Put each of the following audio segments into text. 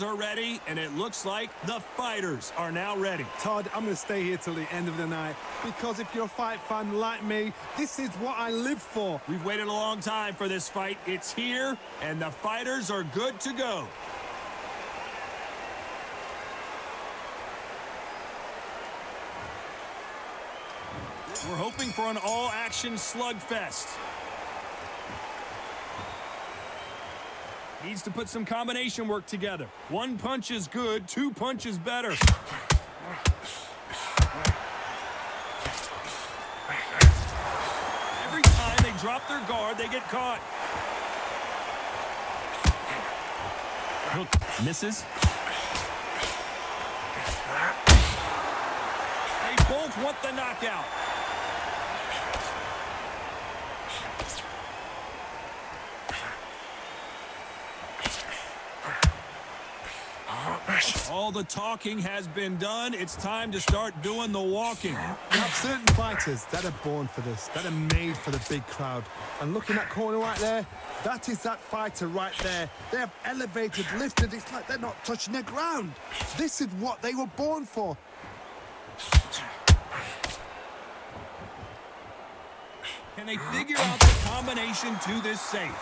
are ready, and it looks like the fighters are now ready. Todd, I'm going to stay here till the end of the night because if you're a fight fan like me, this is what I live for. We've waited a long time for this fight. It's here, and the fighters are good to go. We're hoping for an all-action slugfest. Needs to put some combination work together. One punch is good, two punches better. Every time they drop their guard, they get caught. Hook misses. They both want the knockout. All the talking has been done. It's time to start doing the walking. You have certain fighters that are born for this, that are made for the big crowd. And looking at that corner right there, that is that fighter right there. They have elevated, lifted. It's like they're not touching the ground. This is what they were born for. Can they figure out the combination to this safe?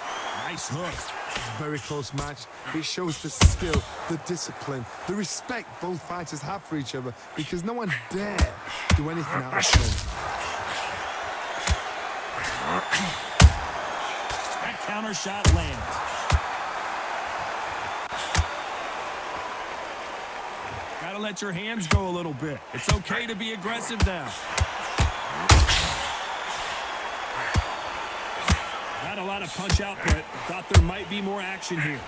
Nice hook. Very close match. It shows the skill, the discipline, the respect both fighters have for each other because no one dare do anything out of turn. That counter shot lands. Gotta let your hands go a little bit. It's okay to be aggressive now. Not a lot of punch output. Thought there might be more action here.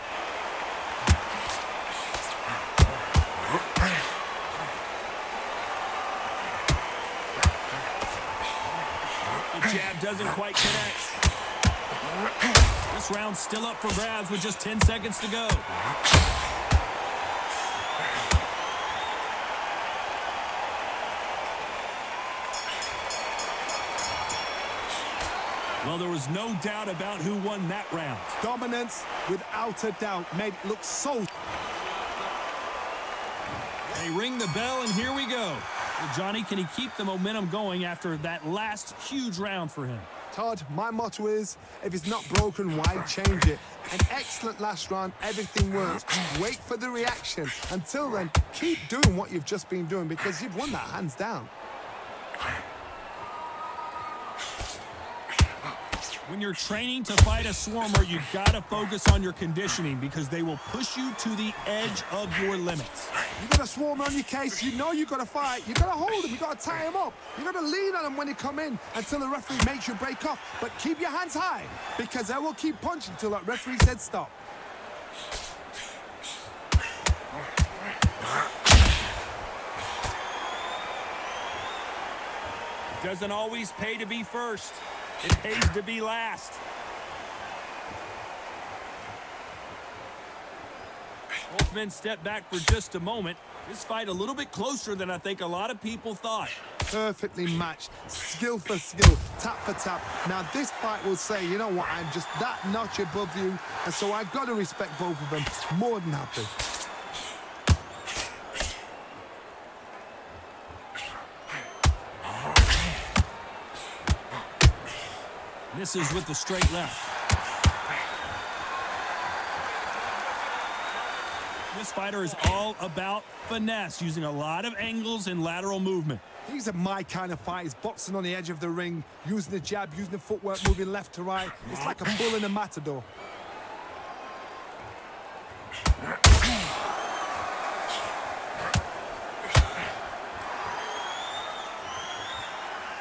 The jab doesn't quite connect. This round's still up for grabs with just 10 seconds to go. Well, there was no doubt about who won that round. Dominance, without a doubt, made it look so... They ring the bell, and here we go. Well, Johnny, can he keep the momentum going after that last huge round for him? Todd, my motto is, if it's not broken, why change it? An excellent last round, everything works. Wait for the reaction. Until then, keep doing what you've just been doing because you've won that hands down. When you're training to fight a swarmer, you gotta focus on your conditioning because they will push you to the edge of your limits. You got a swarmer on your case, you know you got to fight, you got to hold him, you got to tie him up, you got to lean on him when he come in until the referee makes you break off. But keep your hands high because they will keep punching until that referee said stop. It doesn't always pay to be first. It pays to be last. Both men step back for just a moment. This fight a little bit closer than I think a lot of people thought. Perfectly matched, skill for skill, tap for tap. Now this fight will say, you know what, I'm just that notch above you, and so I've got to respect both of them. More than happy. Misses with the straight left. This fighter is all about finesse, using a lot of angles and lateral movement. These are my kind of fighters, boxing on the edge of the ring, using the jab, using the footwork, moving left to right. It's like a bull in a matador.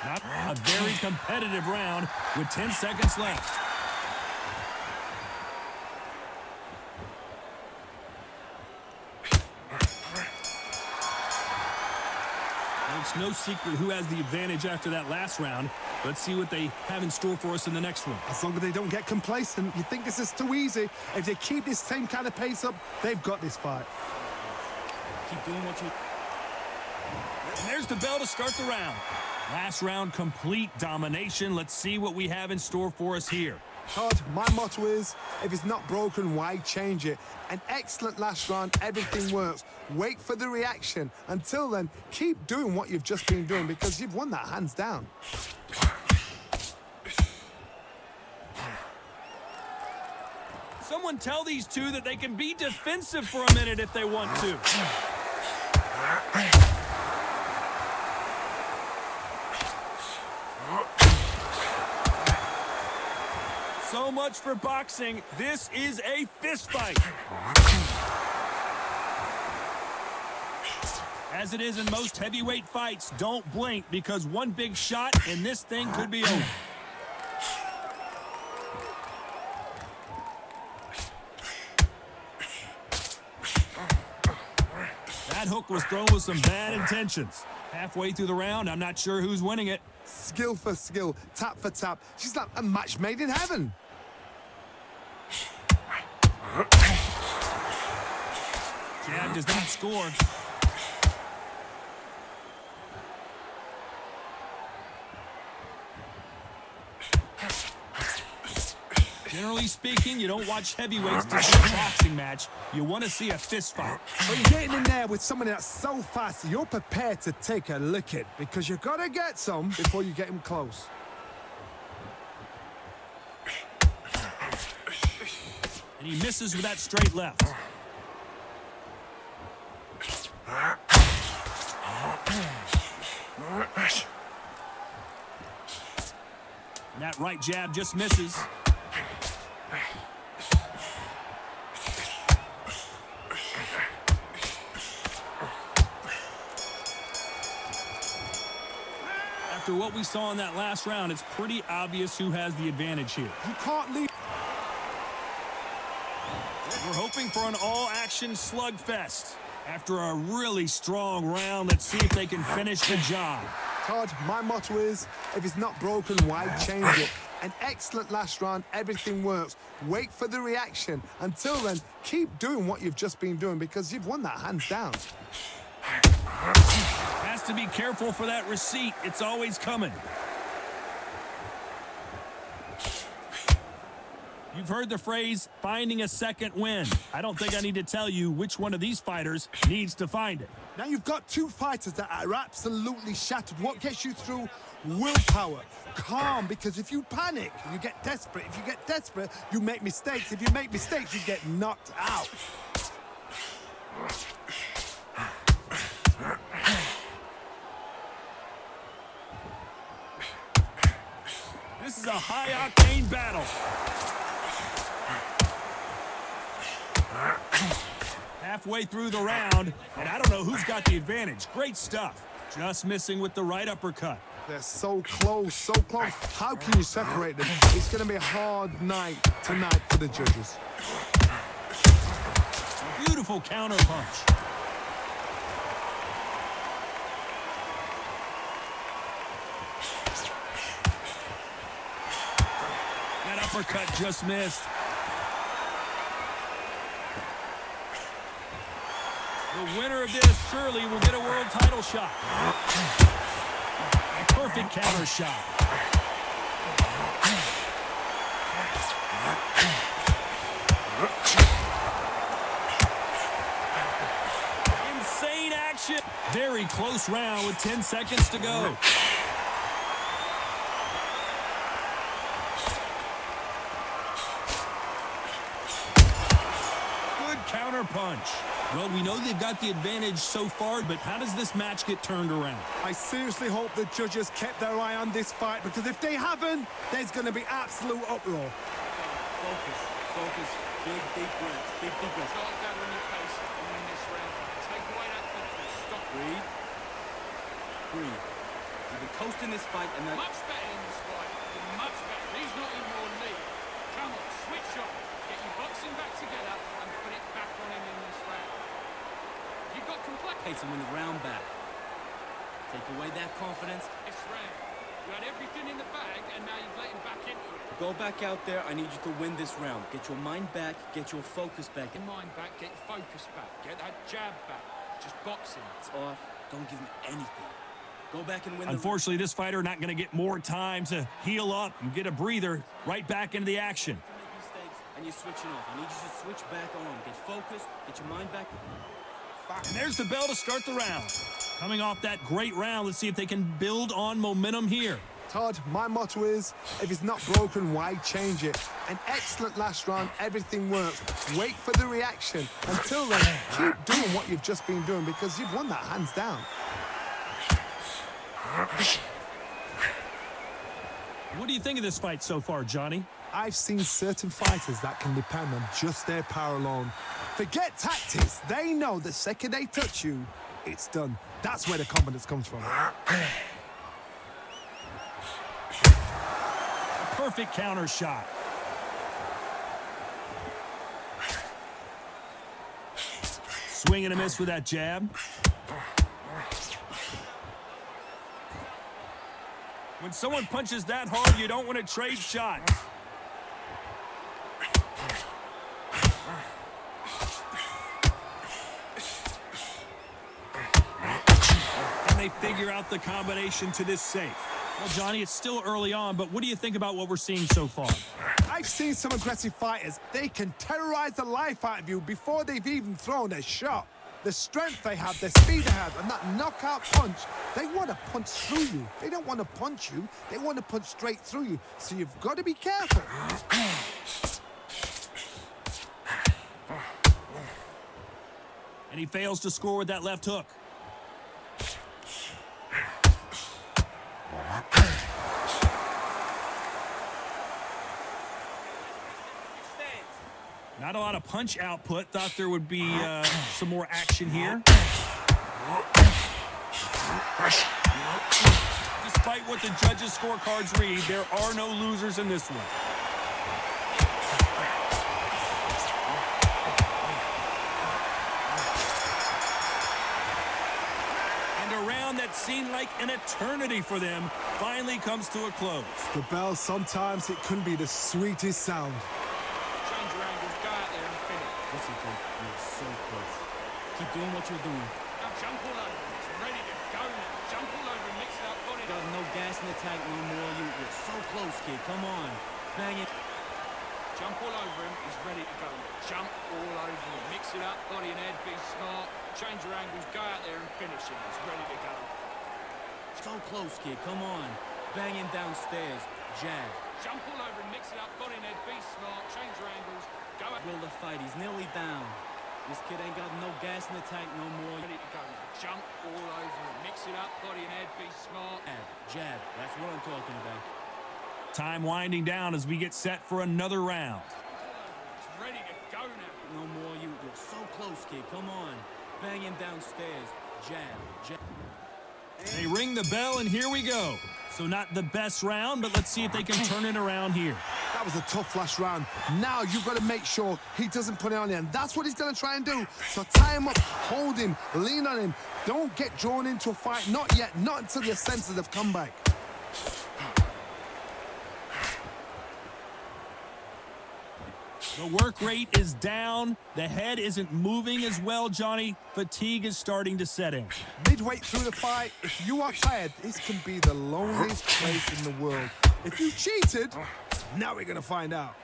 Not a very competitive round with 10 seconds left. It's no secret who has the advantage after that last round. Let's see what they have in store for us in the next one. As long as they don't get complacent, you think this is too easy. If they keep this same kind of pace up, they've got this fight. Keep doing what you... And there's the bell to start the round. Last round, complete domination. Let's see what we have in store for us here. Todd, my motto is, if it's not broken, why change it? An excellent last round, everything works. Wait for the reaction. Until then, keep doing what you've just been doing because you've won that hands down. Someone tell these two that they can be defensive for a minute if they want to. So much for boxing. This is a fist fight. As it is in most heavyweight fights, don't blink because one big shot and this thing could be over. That hook was thrown with some bad intentions. Halfway through the round, I'm not sure who's winning it. Skill for skill, tap for tap. She's like a match made in heaven. Jab does not score. Generally speaking, you don't watch heavyweights to see a boxing match. You want to see a fist fight. But you're getting in there with someone that's so fast, you're prepared to take a licking because you got to get some before you get him close. And he misses with that straight left. And that right jab just misses. After what we saw in that last round, it's pretty obvious who has the advantage here. You can't leave. We're hoping for an all-action slugfest. After a really strong round, let's see if they can finish the job. Todd, my motto is, if it's not broken, why change it? An excellent last round, everything works. Wait for the reaction. Until then, keep doing what you've just been doing because you've won that hands down. Has to be careful for that receipt. It's always coming. You've heard the phrase, finding a second win. I don't think I need to tell you which one of these fighters needs to find it. Now you've got two fighters that are absolutely shattered. What gets you through? Willpower. Calm, because if you panic, you get desperate. If you get desperate, you make mistakes. If you make mistakes, you get knocked out. This is a high-octane battle. Halfway through the round, and I don't know who's got the advantage. Great stuff. Just missing with the right uppercut. They're so close, so close. How can you separate them? It's going to be a hard night tonight for the judges. Beautiful counter punch. That uppercut just missed. The winner of this surely will get a world title shot. A perfect counter shot. Insane action. Very close round with 10 seconds to go. Good counter punch. Well, we know they've got the advantage so far, but how does this match get turned around? I seriously hope the judges kept their eye on this fight, because if they haven't, there's going to be absolute uproar. Focus, focus, big deep breaths, big deep breaths. Start gathering your pace and win this round. Take away that confidence. Stop. Breathe. Breathe. You've been coasting this fight and then... Much better in this fight. Much better. He's not in your league. Come on, switch on. Get your boxing back together and put it back on him in this round. You've got complete pace and win the round back. Take away that confidence. this round. You had everything in the bag and now you've let him back into it. Go back out there. I need you to win this round. Get your mind back. Get your focus back. Get your mind back, get your focus back, get that jab back. Just boxing. It's off. Don't give him anything. Go back and win. Unfortunately, this fighter not going to get more time to heal up and get a breather. Right back into the action. Make mistakes and you're switching off. I need you to switch back on. Get focused. Get your mind back. And there's the bell to start the round. Coming off that great round, let's see if they can build on momentum here. Todd, my motto is, if it's not broken, why change it? An excellent last round, everything works. Wait for the reaction. Until then, keep doing what you've just been doing because you've won that hands down. What do you think of this fight so far, Johnny? I've seen certain fighters that can depend on just their power alone. Forget tactics. They know the second they touch you, it's done. That's where the confidence comes from. Perfect counter shot. Swing and a miss with that jab. When someone punches that hard, you don't want to trade shots. And they figure out the combination to this safe. Well, Johnny, it's still early on, but what do you think about what we're seeing so far? I've seen some aggressive fighters. They can terrorize the life out of you before they've even thrown a shot. The strength they have, the speed they have, and that knockout punch, they want to punch through you. They don't want to punch you. They want to punch straight through you. So you've got to be careful. And he fails to score with that left hook. Not a lot of punch output. Thought there would be some more action here. Despite what the judges' scorecards read, there are no losers in this one. And a round that seemed like an eternity for them finally comes to a close. The bell, sometimes it can be the sweetest sound. Listen, Coach, you're so close. Keep doing what you're doing. Now jump all over. It's ready to go now. Jump all over and mix it up. Got it. Got no gas in the tank no more. You're so close, kid. Come on. Bang it. Jump all over him. He's ready to go. Jump all over him. Mix it up. Body and head. Be smart. Change your angles. Go out there and finish him. He's ready to go. So close, kid. Come on. Bang him downstairs. Jab. Jump all over and mix it up. Body and head. Be smart. Change your angles. Go out. Will the fight. He's nearly down. This kid ain't got no gas in the tank no more. Ready to go now. Jump all over him. Mix it up. Body and head. Be smart. Jab. That's what I'm talking about. Time winding down as we get set for another round. It's ready to go now. No more. You're so close, kid. Come on. Bang him downstairs. Jab. Jab. They ring the bell, and here we go. So not the best round, but let's see if they can turn it around here. That was a tough last round. Now you've got to make sure he doesn't put it on you, and that's what he's going to try and do. So tie him up, hold him, lean on him. Don't get drawn into a fight. Not yet. Not until your senses have come back. The work rate is down. The head isn't moving as well, Johnny. Fatigue is starting to set in. Midway through the fight, if you are tired, this can be the loneliest place in the world. If you cheated, now we're going to find out.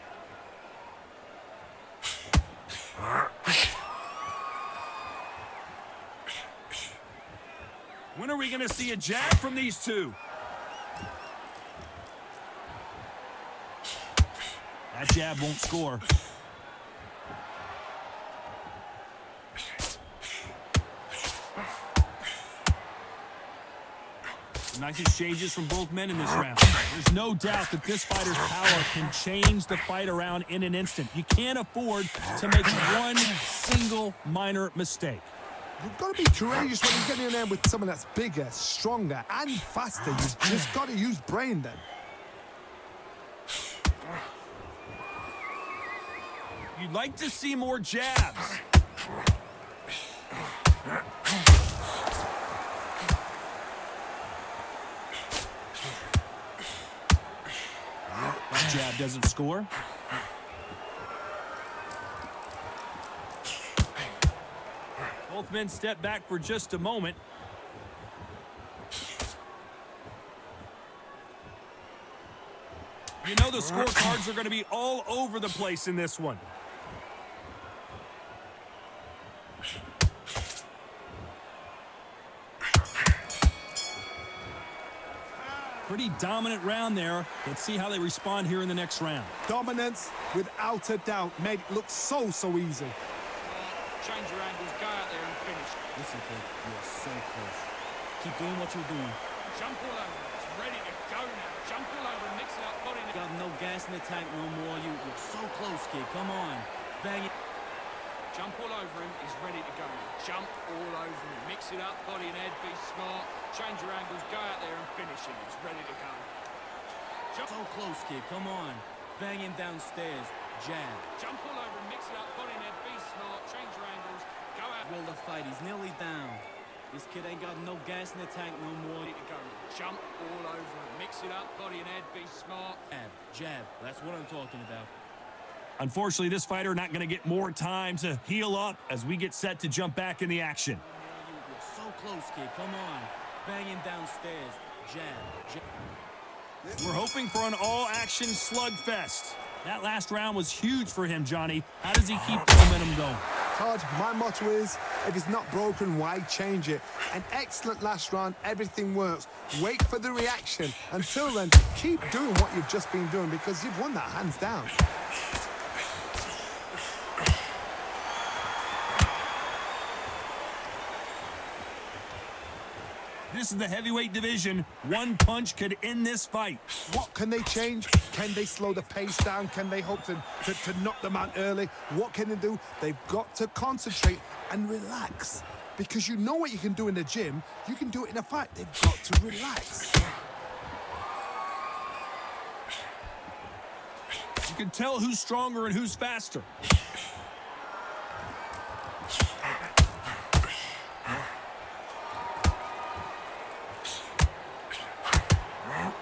When are we going to see a jab from these two? That jab won't score. Nice exchanges from both men in this round. There's no doubt that this fighter's power can change the fight around in an instant. You can't afford to make one single minor mistake. You've got to be courageous when you're getting in there with someone that's bigger, stronger, and faster. You've just got to use brain then. You'd like to see more jabs. That jab doesn't score. Both men step back for just a moment. You know the scorecards are going to be all over the place in this one. Pretty dominant round there. Let's see how they respond here in the next round. Dominance, without a doubt, made it look so easy. Change your angles, go out there and finish. Listen, kid, you're so close. Keep doing what you're doing. Jump all over. It's ready to go now. Jump all over and mix it up. Body Got no gas in the tank no more. You're so close, kid. Come on. Bang it. Jump all over him. He's ready to go now. Jump all over him. Mix it up. Body and head. Be smart. Change your angles. Go out there and finish him. He's ready to go. So close, kid. Come on. Bang him downstairs. Jab. Jump all over him. Mix it up. Body and head. Be smart. Change your angles. Go out. Will the fight. He's nearly down. This kid ain't got no gas in the tank no more. Ready to go now. Jump all over him. Mix it up. Body and head. Be smart. Jab. Jab. That's what I'm talking about. Unfortunately, this fighter not going to get more time to heal up as we get set to jump back in the action. You're so close, kid. Come on. Bang him downstairs. Jab. Jab. We're hoping for an all-action slugfest. That last round was huge for him, Johnny. How does he keep the momentum going? Todd, my motto is, if it's not broken, why change it? An excellent last round, everything works. Wait for the reaction. Until then, keep doing what you've just been doing because you've won that hands down. This is the heavyweight division. One punch could end this fight. What can they change? Can they slow the pace down? Can they hope to knock them out early? What can they do? They've got to concentrate and relax. Because you know what you can do in the gym, you can do it in a fight. They've got to relax. You can tell who's stronger and who's faster.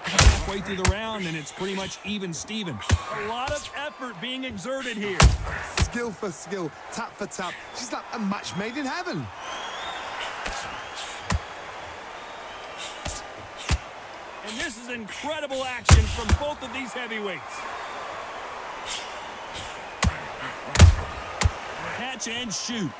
Halfway through the round, and it's pretty much even Steven. A lot of effort being exerted here. Skill for skill, tap for tap. She's like a match made in heaven. And this is incredible action from both of these heavyweights. Catch and shoot.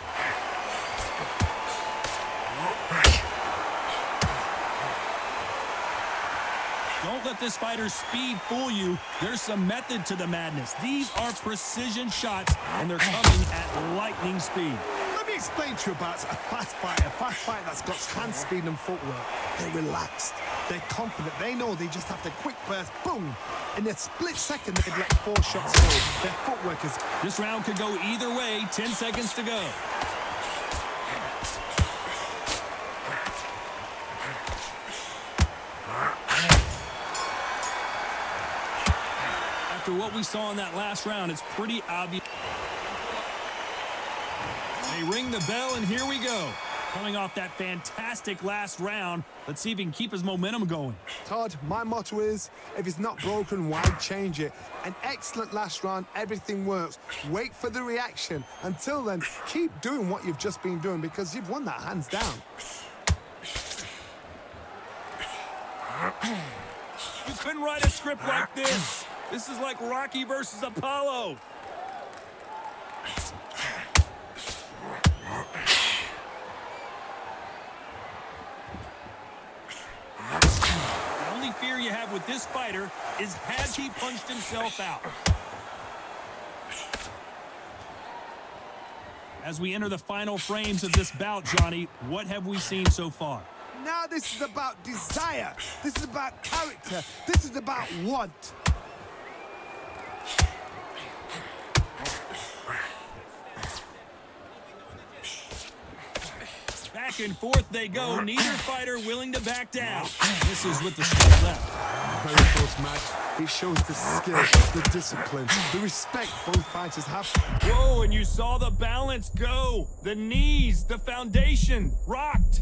Don't let this fighter's speed fool you. There's some method to the madness. These are precision shots, and they're coming at lightning speed. Let me explain to you about a fast fighter that's got hand speed and footwork. They're relaxed. They're confident. They know they just have to quick burst, boom. In a split second, they've let 4 shots go. Their footwork is... This round could go either way. 10 seconds to go. After what we saw in that last round, it's pretty obvious. They ring the bell, and here we go. Coming off that fantastic last round, let's see if he can keep his momentum going. Todd, my motto is, if it's not broken, why change it? An excellent last round, everything works. Wait for the reaction. Until then, keep doing what you've just been doing because you've won that hands down. You couldn't write a script like this. This is like Rocky versus Apollo. The only fear you have with this fighter is has he punched himself out? As we enter the final frames of this bout, Johnny, what have we seen so far? Now this is about desire. This is about character. This is about want. Back and forth they go. Neither fighter willing to back down. This is with the strike left. Very close match. It shows the skill, the discipline, the respect both fighters have. Whoa, and you saw the balance go. The knees, the foundation, rocked.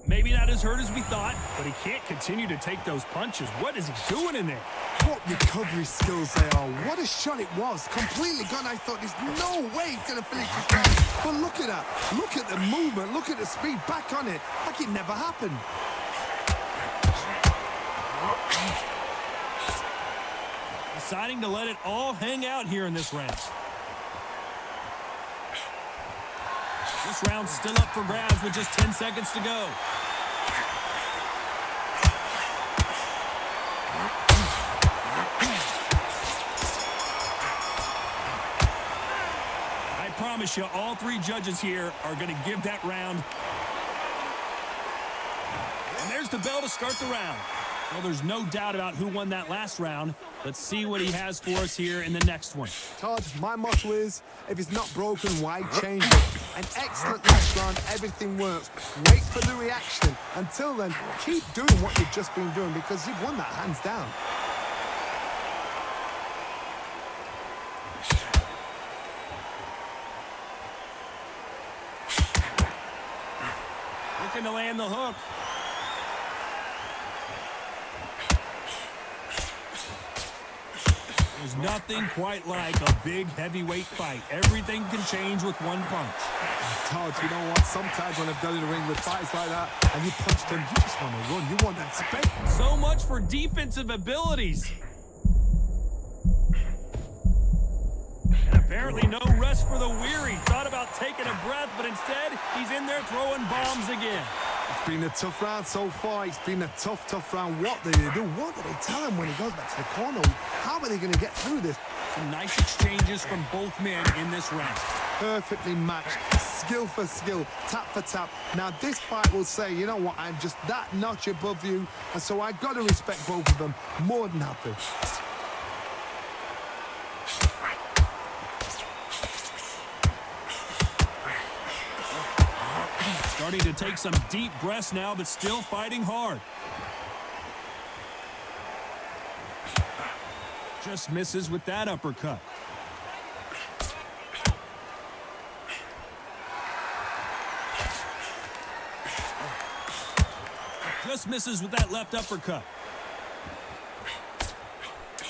Maybe not as hurt as we thought, but he can't continue to take those punches. What is he doing in there? What recovery skills they are. What a shot it was. Completely gone. I thought there's no way he's going to finish this round. But look at that. Look at the movement. Look at the speed. Back on it. Like it never happened. Deciding to let it all hang out here in this round. This round's still up for grabs with just 10 seconds to go. I promise you, all three judges here are going to give that round. And there's the bell to start the round. Well, there's no doubt about who won that last round. Let's see what he has for us here in the next one. Todd, my motto is, if it's not broken, why change it? An excellent last round, everything works. Wait for the reaction. Until then, keep doing what you've just been doing because you've won that hands down. Looking to land the hook. There's nothing quite like a big heavyweight fight. Everything can change with one punch. Todd, you know what? Sometimes when I've done in the ring with fights like that and you punch them, you just want to run. You want that space. So much for defensive abilities. And apparently no rest for the weary. Thought about taking a breath, but instead he's in there throwing bombs again. It's been a tough round so far. It's been a tough round. What do they do? What do they tell him when he goes back to the corner? How are they going to get through this? Some nice exchanges from both men in this round. Perfectly matched, skill for skill, tap for tap. Now this fight will say, you know what, I'm just that notch above you, and so I got to respect both of them more than happy. Starting to take some deep breaths now, but still fighting hard. Just misses with that uppercut. Just misses with that left uppercut.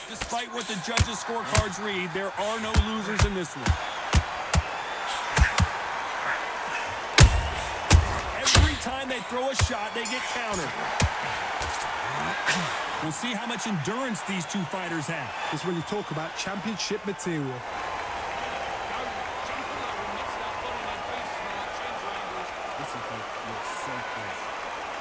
Despite what the judges' scorecards read, there are no losers in this one. Every time they throw a shot, they get countered. We'll see how much endurance these two fighters have. It's when you talk about championship material. Listen, Coach, you're so close.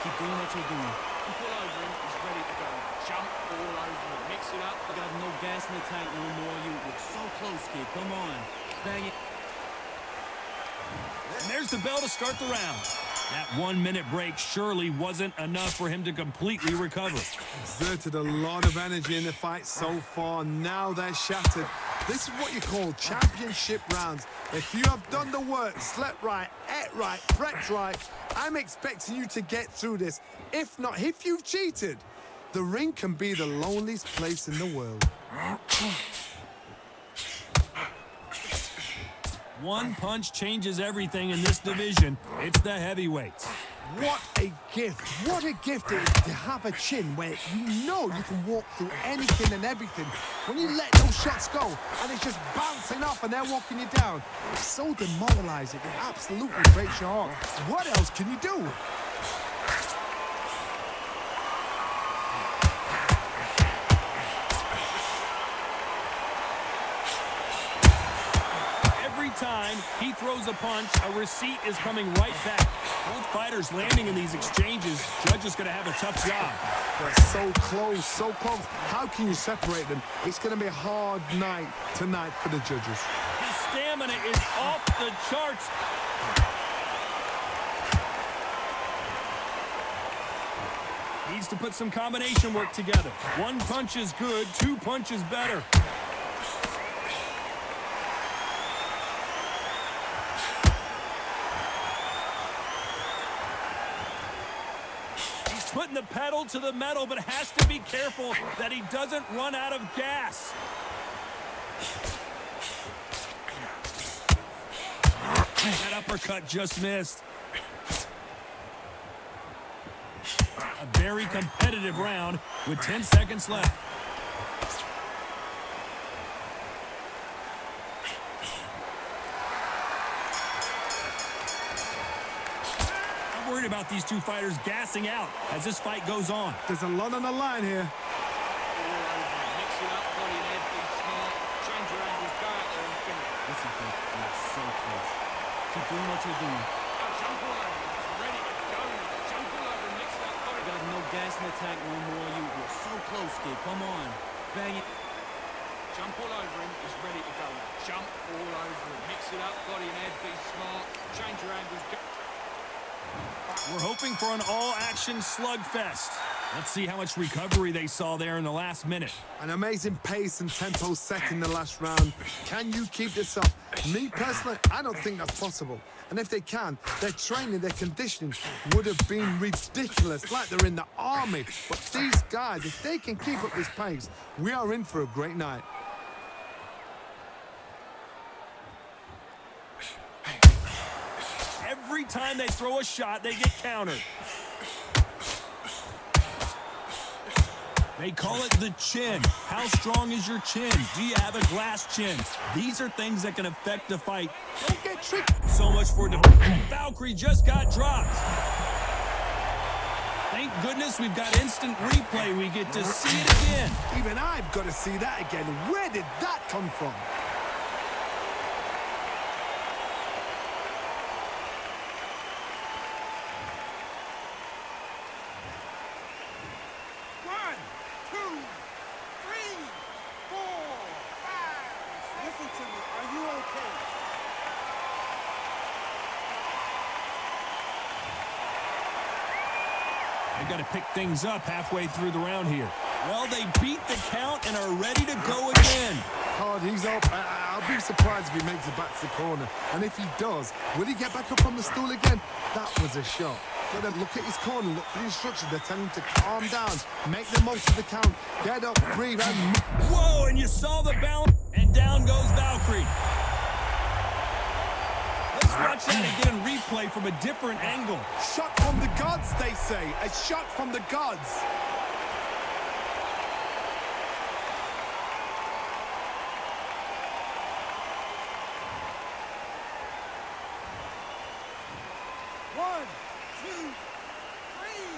Keep doing what you're doing. You pull over him, he's ready to go. Jump all over him. Mix it up. You got no gas in the tank no more. You're so close, kid. Come on. Bang it. And there's the bell to start the round. That 1 minute break surely wasn't enough for him to completely recover. Exerted a lot of energy in the fight so far. Now they're shattered. This is what you call championship rounds. If you have done the work, slept right, ate right, prepped right, I'm expecting you to get through this. If not, if you've cheated, the ring can be the loneliest place in the world. One punch changes everything in this division. It's the heavyweights. What a gift. What a gift it is to have a chin where you know you can walk through anything and everything. When you let those shots go and it's just bouncing off and they're walking you down, it's so demoralizing. It absolutely breaks your heart. What else can you do? Time he throws a punch, a receipt is coming right back. Both fighters landing in these exchanges. Judge is going to have a tough job. They're so close, so close. How can you separate them? It's going to be a hard night tonight for the judges. His stamina is off the charts. Needs to put some combination work together. One punch is good, two punches better. Putting the pedal to the metal, but has to be careful that he doesn't run out of gas. That uppercut just missed. A very competitive round with 10 seconds left. worried about these two fighters gassing out as this fight goes on. There's a lot on the line here. Mix it up, body and head, be smart, change your angles, go out there and finish. Listen, kid, you're so close. Keep doing what you're doing. Jump all over, it's ready to go now. Jump all over and mix it up, body. You got no gas in the tank no more. You're so close, kid. Come on. Bang it. Jump all over him, he's ready to go now. Jump all over him, mix it up, body and head, be smart, change your angles, go. We're hoping for an all-action slugfest. Let's see how much recovery they saw there in the last minute. An amazing pace and tempo set in the last round. Can you keep this up? Me personally, I don't think that's possible. And if they can, their training, their conditioning would have been ridiculous, like they're in the army. But these guys, if they can keep up this pace, we are in for a great night. Every time they throw a shot, they get countered. They call it the chin. How strong is your chin? Do you have a glass chin? These are things that can affect the fight. Don't get tricked. So much for Valkyrie just got dropped. Thank goodness we've got instant replay. We get to see it again. Even I've got to see that again. Where did that come from? They've got to pick things up halfway through the round here. Well, they beat the count and are ready to go again. Hard, he's up. I'll be surprised if he makes it back to the corner. And if he does, will he get back up on the stool again? That was a shot. But then look at his corner, look for the instructions. They're telling him to calm down, make the most of the count, get up, breathe, and... Whoa, and you saw the balance, and down goes Valkyrie. Let's watch that again in replay from a different angle. Shot from the gods, they say. A shot from the gods. One, two, three,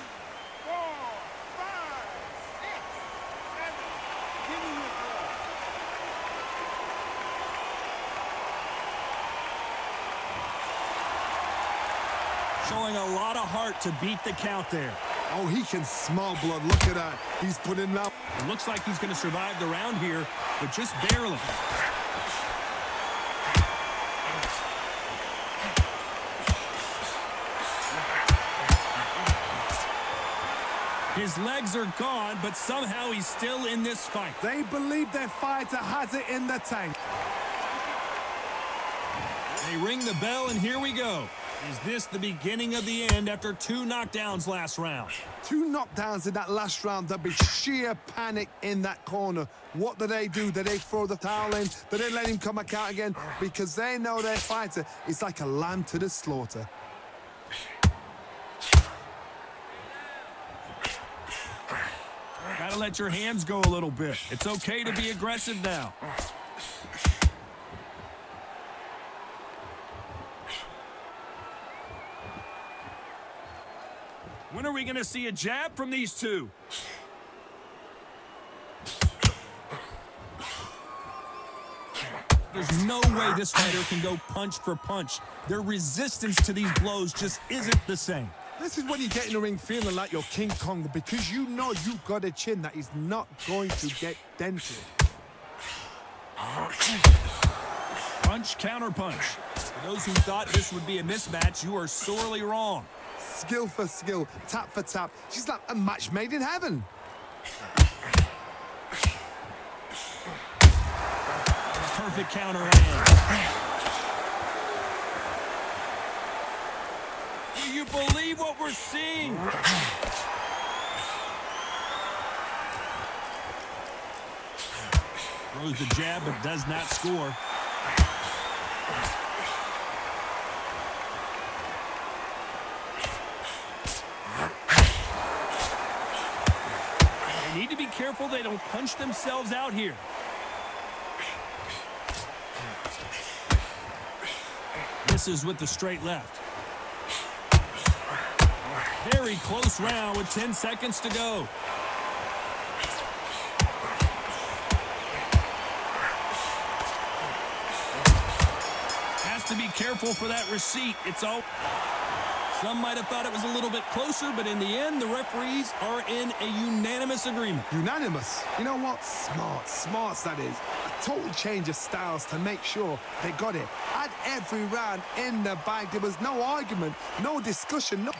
four, five, six, seven. Give me your ball. Showing a lot of heart to beat the count there. Oh, he can smell blood. Look at that. He's putting that. It looks like he's going to survive the round here, but just barely. His legs are gone, but somehow he's still in this fight. They believe their fighter has it in the tank. They ring the bell, and here we go. Is this the beginning of the end after 2 knockdowns last round? 2 knockdowns in that last round. There'll be sheer panic in that corner. What do? Do they throw the towel in? Do they let him come back out again? Because they know their fighter is like a lamb to the slaughter. Gotta let your hands go a little bit. It's okay to be aggressive now. When are we going to see a jab from these two? There's no way this fighter can go punch for punch. Their resistance to these blows just isn't the same. This is when you get in the ring feeling like you're King Kong, because you know you've got a chin that is not going to get dented. Punch, counter punch. For those who thought this would be a mismatch, you are sorely wrong. Skill for skill, tap for tap. She's like a match made in heaven. Perfect counter land. Do you believe what we're seeing? Throws the jab but does not score. They need to be careful they don't punch themselves out here. Misses with the straight left. Very close round with 10 seconds to go. Has to be careful for that receipt. It's all... Some might have thought it was a little bit closer, but in the end, the referees are in a unanimous agreement. Unanimous. You know what? Smarts that is. A total change of styles to make sure they got it. At every round in the bag, there was no argument, no discussion, no...